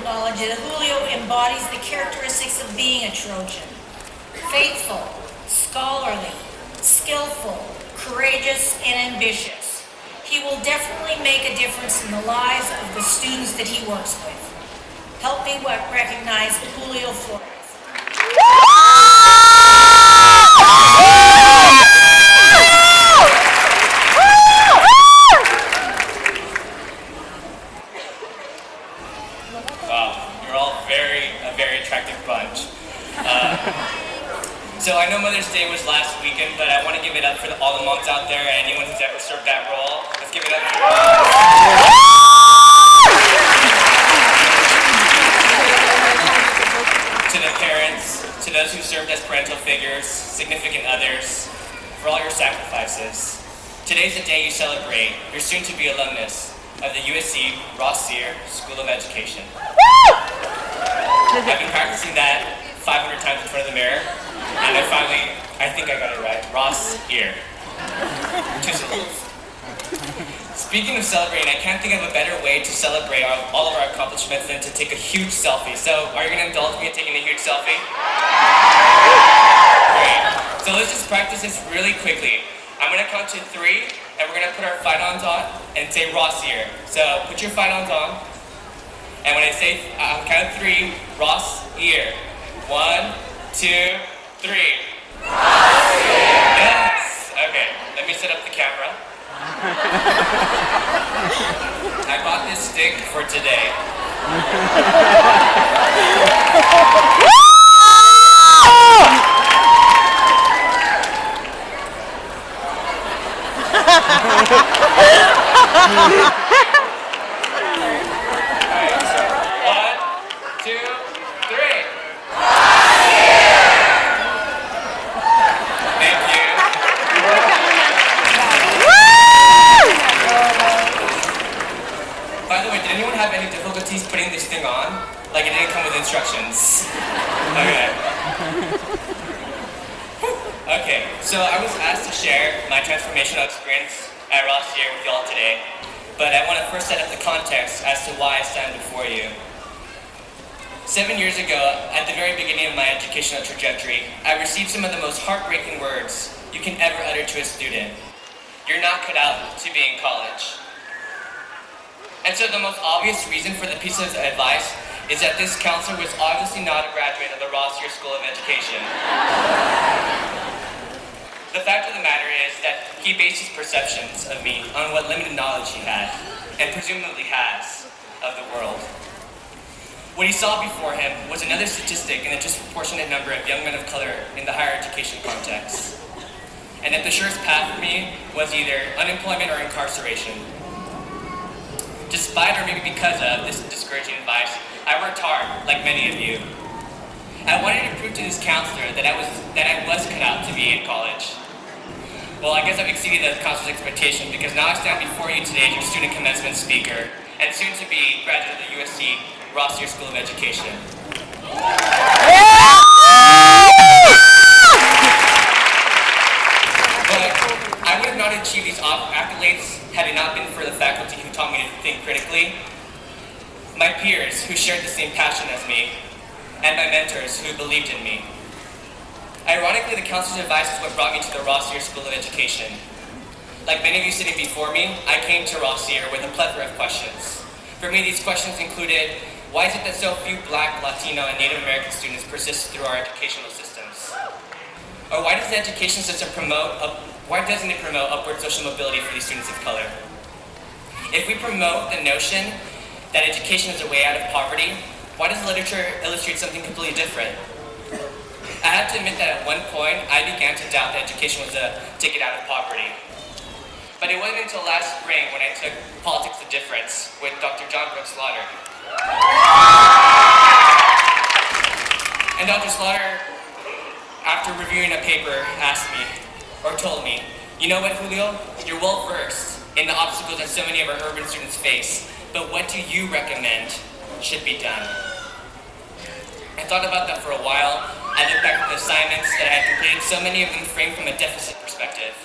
acknowledge that Julio embodies the characteristics of being a Trojan. Faithful, scholarly, skillful, courageous, and ambitious. He will definitely make a difference in the lives of the students that he works with. Help me recognize Julio Flores. So I know Mother's Day was last weekend, but I want to give it up for all the moms out there and anyone who's ever served that role. Let's give it up for to the parents, to those who served as parental figures, significant others, for all your sacrifices. Today's the day you celebrate your soon-to-be alumnus of the USC Rossier School of Education. I've been practicing that 500 times in front of the mirror, and I think I got it right. Rossier. 2 syllables. Speaking of celebrating, I can't think of a better way to celebrate all of our accomplishments than to take a huge selfie. So, are you going to indulge me in taking a huge selfie? Great. So let's just practice this really quickly. I'm going to count to 3, and we're going to put our fight-ons on and say Rossier. So, put your fight-ons on. And when I say, count of 3, Rossier. 1, 2, 3. Yes! Okay, let me set up the camera. I bought this stick for today. Alright, so 1, 2, 3. By the way, did anyone have any difficulties putting this thing on? Like it didn't come with instructions. Okay. Okay, so I was asked to share my transformational experience at Rossier with y'all today, but I want to first set up the context as to why I stand before you. 7 years ago, at the very beginning of my educational trajectory, I received some of the most heartbreaking words you can ever utter to a student. You're not cut out to be in college. And so the most obvious reason for the piece of advice is that this counselor was obviously not a graduate of the Rossier School of Education. The fact of the matter is that he based his perceptions of me on what limited knowledge he had, and presumably has, of the world. What he saw before him was another statistic in a disproportionate number of young men of color in the higher education context. And that the surest path for me was either unemployment or incarceration. Despite or maybe because of this discouraging advice, I worked hard, like many of you. I wanted to prove to this counselor that I was cut out to be in college. Well, I guess I've exceeded the counselor's expectation because now I stand before you today as your student commencement speaker and soon to be graduate of the USC Rossier School of Education. But I would have not achieved these accolades had it not been for the faculty who taught me to think critically, my peers who shared the same passion as me, and my mentors who believed in me. Ironically, the counselor's advice is what brought me to the Rossier School of Education. Like many of you sitting before me, I came to Rossier with a plethora of questions. For me, these questions included, why is it that so few Black, Latino, and Native American students persist through our educational systems? Or why does the education system why doesn't it promote upward social mobility for these students of color? If we promote the notion that education is a way out of poverty, why does literature illustrate something completely different? I have to admit that at one point, I began to doubt that education was a ticket out of poverty. But it wasn't until last spring when I took Politics of Difference with Dr. John Brooks Slaughter. And Dr. Slaughter, after reviewing a paper, asked me, or told me, you know what, Julio? You're well versed in the obstacles that so many of our urban students face, but what do you recommend should be done? I thought about that for a while. I looked back at the assignments that I had completed, so many of them framed from a deficit perspective.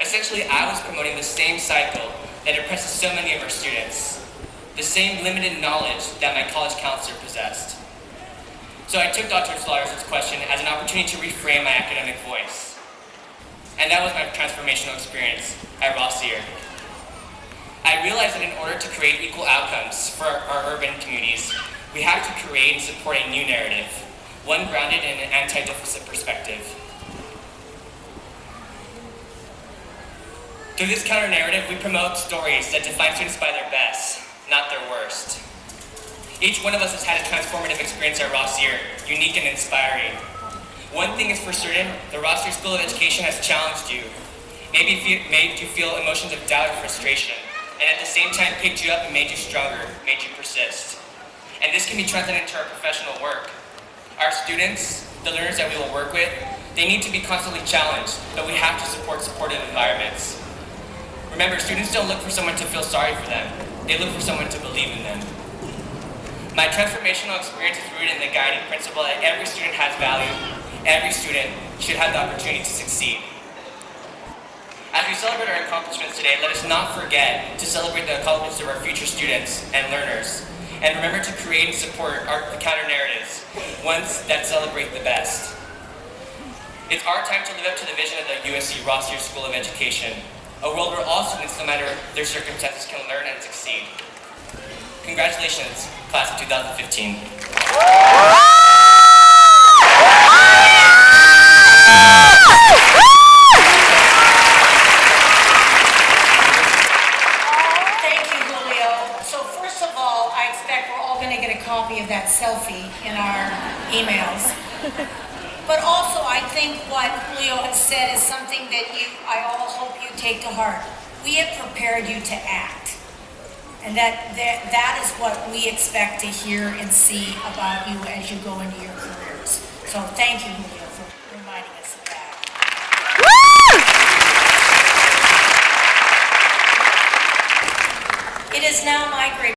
Essentially, I was promoting the same cycle that oppresses so many of our students. the same limited knowledge that my college counselor possessed. So I took Dr. Flores' question as an opportunity to reframe my academic voice. And that was my transformational experience at Rossier. I realized that in order to create equal outcomes for our urban communities, we have to create and support a new narrative, one grounded in an anti-deficit perspective. Through this counter-narrative, we promote stories that define students by their best, not their worst. Each one of us has had a transformative experience at Rossier, unique and inspiring. One thing is for certain, the Rossier School of Education has challenged you, made you feel emotions of doubt and frustration, and at the same time picked you up and made you stronger, made you persist. And this can be translated into our professional work. Our students, the learners that we will work with, they need to be constantly challenged, but we have to support supportive environments. Remember, students don't look for someone to feel sorry for them. They look for someone to believe in them. My transformational experience is rooted in the guiding principle that every student has value. Every student should have the opportunity to succeed. As we celebrate our accomplishments today, let us not forget to celebrate the accomplishments of our future students and learners. And remember to create and support the counter-narratives, ones that celebrate the best. It's our time to live up to the vision of the USC Rossier School of Education, a world where all students, no matter their circumstances, can learn and succeed. Congratulations, class of 2015. Thank you, Julio. So first of all, I expect we're all going to get a copy of that selfie in our emails. But also, I think what Julio has said is something that I all hope you take to heart. We have prepared you to act. And that is what we expect to hear and see about you as you go into your careers. So thank you, Julio, for reminding us of that. It is now my great